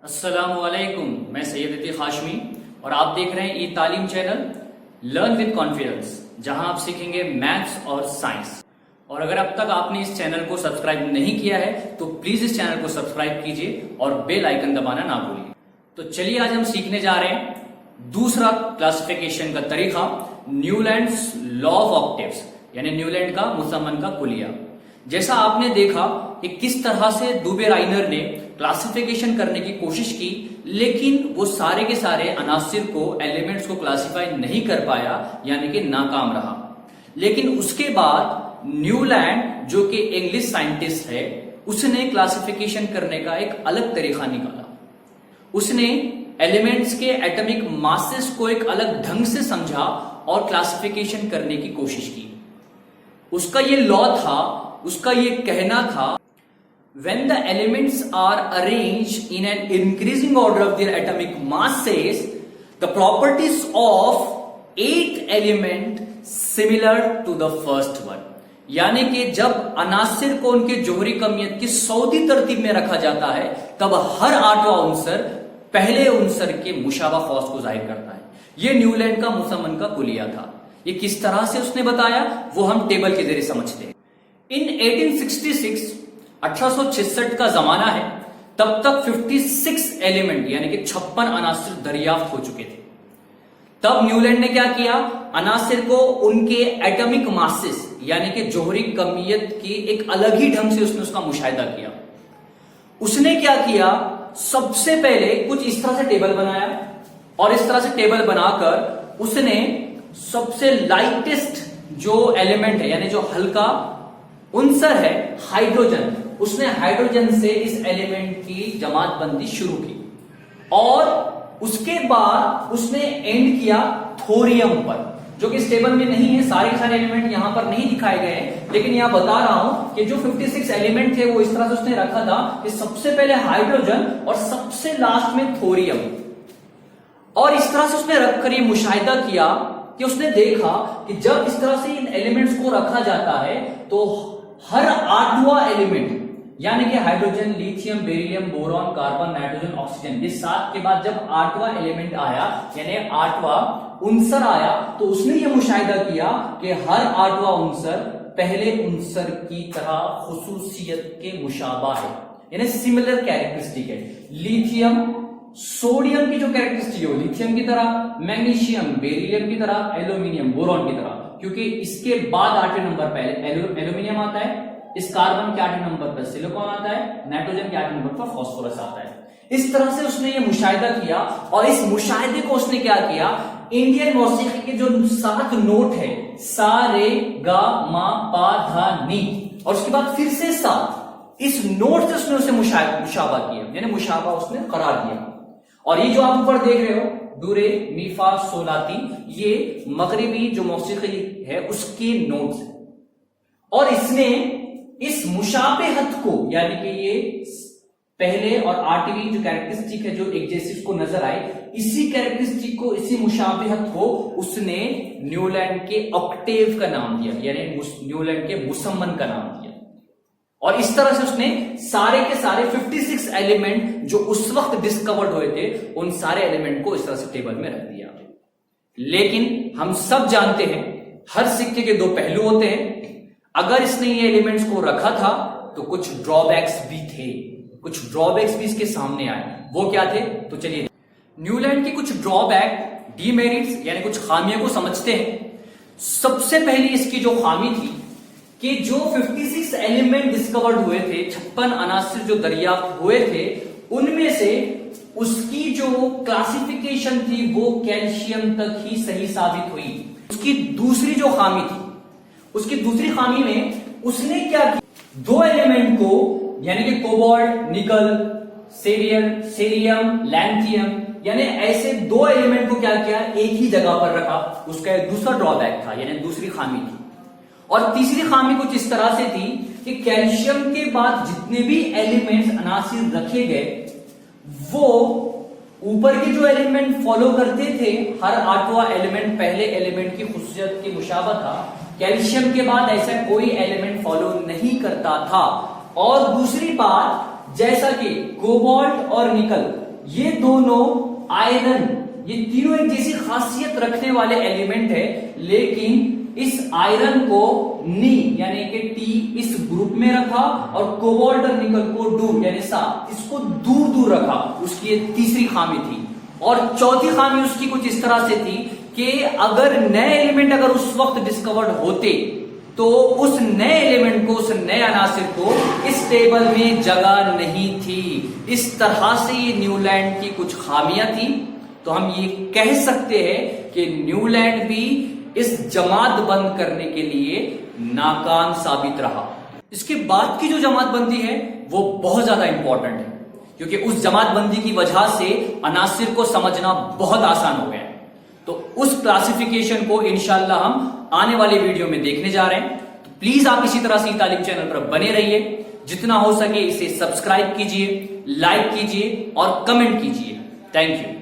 السلام علیکم، میں سید عتیق ہاشمی اور آپ دیکھ رہے ہیں ای تعلیم چینل لرن وتھ کانفیڈنس، جہاں آپ سیکھیں گے میتھس اور سائنس۔ اور اگر اب تک آپ نے اس چینل کو سبسکرائب نہیں کیا ہے تو پلیز اس چینل کو سبسکرائب کیجئے اور بیل آئیکن دبانا نہ بھولیے۔ تو چلیے آج ہم سیکھنے جا رہے ہیں دوسرا کلاسیفیکیشن کا طریقہ، نیولینڈس لا آف آکٹیوز، یعنی نیولینڈ کا مسمن کا کلیہ۔ جیسا آپ نے دیکھا کہ کس طرح سے دوبے رائنر نے کلاسیفیکیشن کرنے کی کوشش کی، لیکن وہ سارے کے سارے عناصر کو، ایلیمنٹس کو کلاسیفائی نہیں کر پایا، یعنی کہ ناکام رہا۔ لیکن اس کے بعد نیولینڈ جو کہ انگلش سائنٹسٹ ہے، اس نے کلاسیفیکیشن کرنے کا ایک الگ طریقہ نکالا۔ اس نے ایلیمنٹس کے ایٹمک ماسز کو ایک الگ ڈھنگ سے سمجھا اور کلاسیفیکیشن کرنے کی کوشش کی۔ اس کا یہ لا تھا، اس کا یہ کہنا تھا، when the elements are arranged in an increasing order of their atomic masses, the properties of eighth element similar to the first one. یعنی کہ جب عناصر کو ان کے جوہری کمیت کی سعودی ترتیب میں رکھا جاتا ہے، تب ہر آٹھواں عنصر پہلے عنصر کے مشابہ خواص کو ظاہر کرتا ہے۔ یہ نیولینڈ کا مسمن کا کلیہ تھا۔ یہ کس طرح سے اس نے بتایا، وہ ہم ٹیبل کے ذریعے سمجھتے ہیں۔ ان 1866 کا زمانہ ہے، تب تک 56 ایلیمنٹ یعنی کہ 56 عناصر دریافت ہو چکے تھے۔ تب نیولینڈ نے کیا کیا، عناصر کو ان کے ایٹمک ماسز یعنی کہ جوہری کمیت کی ایک الگ ہی ڈھنگ سے اس نے اس کا مشاہدہ کیا۔ اس نے کیا کیا، سب سے پہلے کچھ اس طرح سے ٹیبل بنایا، اور اس طرح سے ٹیبل بنا کر اس نے سب سے لائٹسٹ جو ایلیمنٹ ہے یعنی جو ہلکا عنصر ہے ہائیڈروجن، اس نے ہائیڈروجن سے اس ایلیمنٹ کی جماعت بندی شروع کی، اور اس کے بعد اس نے اینڈ کیا تھوریم پر، جو کہ اس ٹیبل میں نہیں ہے۔ سارے ایلیمنٹ یہاں پر نہیں دکھائے گئے ہیں، لیکن یہاں بتا رہا ہوں کہ جو 56 ایلیمنٹ تھے وہ اس طرح سے اس نے رکھا تھا کہ سب سے پہلے ہائیڈروجن اور سب سے لاسٹ میں تھوریم۔ اور اس طرح سے اس نے رکھ کر یہ مشاہدہ کیا کہ اس نے دیکھا کہ جب اس طرح سے ان ایلیمنٹس کو رکھا جاتا ہے تو ہر آٹھواں ایلیمنٹ یعنی کہ hydrogen, lithium, beryllium, boron, carbon, nitrogen, oxygen, یہ 7 کے بعد جب آٹھواں ایلیمنٹ آیا یعنی آٹھواں عنصر آیا، تو اس نے یہ مشاہدہ کیا کہ ہر آٹھواں عنصر پہلے عنصر کی طرح خصوصیت کے مشابہ ہے، یعنی سملر کیریکٹرسٹک ہے۔ لیتھیم، سوڈیم کی جو کیریکٹرسٹک ہے وہ لیتھیم کی طرح، میگنیشیم بیریلیم کی طرح، ایلومینیم بورون کی طرح، کیونکہ اس کے بعد 8ویں نمبر پہ ایلومینیم آتا ہے، اس کاربن کے 8ویں نمبر پر سلیکون آتا ہے، نائٹروجن کے 8ویں نمبر پر فاسفورس آتا ہے۔ اس طرح سے اس نے یہ مشاہدہ کیا، اور اس مشاہدے کو اس نے کیا کیا، انڈین موسیقی کے جو 7 نوٹ ہے، سا رے گا ما پا دھا نی، اور اس کے بعد پھر سے 7، اس نوٹ سے اس نے اسے مشابہ کیا، یعنی مشابہ اس نے قرار دیا۔ اور یہ جو آپ اوپر دیکھ رہے ہو دورے می فا سولاتی، یہ مغربی جو موسیقی ہے اس کے نوٹس ہیں، اور اس نے اس مشابہت کو یعنی کہ یہ پہلے اور 8ویں جو کیریکٹرسٹک ہے جو ایک جیسی اس کو نظر آئے، اسی کیریکٹرسٹک کو، اسی مشابہت کو اس نے نیولینڈ کے آکٹیو کا نام دیا، یعنی نیولینڈ کے مسمن کا نام دیا۔ اور اس طرح سے اس نے سارے کے سارے 56 ایلیمنٹ جو اس وقت ڈسکورڈ ہوئے تھے، ان سارے ایلیمنٹ کو اس طرح سے ٹیبل میں رکھ دیا۔ لیکن ہم سب جانتے ہیں ہر سکے کے 2 پہلو ہوتے ہیں۔ اگر اس نے یہ ایلیمنٹس کو رکھا تھا تو کچھ ڈرا بیکس بھی تھے، کچھ ڈرا بیکس بھی اس کے سامنے آئے۔ وہ کیا تھے؟ تو چلیے نیولینڈ کی کچھ ڈرا بیک، ڈی میرٹس یعنی کچھ خامیوں کو سمجھتے ہیں۔ سب سے پہلی اس کی جو خامی تھی کہ جو 56 ایلیمنٹ ڈسکورڈ ہوئے تھے، 56 عناصر جو دریافت ہوئے تھے، ان میں سے اس کی جو کلاسیفیکیشن تھی وہ کیلشیم تک ہی صحیح ثابت ہوئی۔ اس کی دوسری جو خامی تھی، اس کی دوسری خامی میں اس نے کیا کیا، 2 ایلیمنٹ کو یعنی کہ کوبالٹ، نکل، سیریم، لینتھیم، یعنی ایسے 2 ایلیمنٹ کو کیا کیا، ایک ہی جگہ پر رکھا۔ اس کا ایک دوسرا ڈرا بیک تھا، یعنی دوسری خامی تھی۔ اور تیسری خامی کچھ اس طرح سے تھی کہ کیلشیم کے بعد جتنے بھی ایلیمنٹس عناصر رکھے گئے، وہ اوپر کے جو ایلیمنٹ فالو کرتے تھے، ہر 8واں ایلیمنٹ پہلے ایلیمنٹ کی خصوصیت کے مشابہ تھا، کیلشیم کے بعد ایسا کوئی ایلیمنٹ فالو نہیں کرتا تھا۔ اور دوسری بات، جیسا کہ کوبالٹ اور نکل یہ دونوں آئرن، یہ تینوں ایک جیسی خاصیت رکھنے والے ایلیمنٹ ہے، لیکن اس آئرن کو نی یعنی کہ ٹی اس گروپ میں رکھا اور کوبالٹ اور نکل کو ڈو یعنی سا اس کو دور دور رکھا. اس کی یہ تیسری خامی تھی. اور چوتھی خامی اس کی کچھ اس طرح سے تھی کہ اگر نئے ایلیمنٹ اگر اس وقت ڈسکورڈ ہوتے تو اس نئے ایلیمنٹ کو، اس نئے عناصر کو اس ٹیبل میں جگہ نہیں تھی. اس طرح سے یہ نیو لینڈ کی کچھ خامیاں تھی. تو ہم یہ کہہ سکتے ہیں کہ نیو لینڈ بھی اس جماعت بند کرنے کے لیے ناکام ثابت رہا. اس کے بعد کی جو جماعت بندی ہے وہ بہت زیادہ امپورٹنٹ ہے، کیونکہ اس جماعت بندی کی وجہ سے عناصر کو سمجھنا بہت آسان ہو گیا ہے. تو اس کلاسیفیکیشن کو انشاءاللہ ہم آنے والے ویڈیو میں دیکھنے جا رہے ہیں. تو پلیز آپ اسی طرح سے تعلیم چینل پر بنے رہیے. جتنا ہو سکے اسے سبسکرائب کیجئے، لائک کیجئے اور کمنٹ کیجئے. Thank you.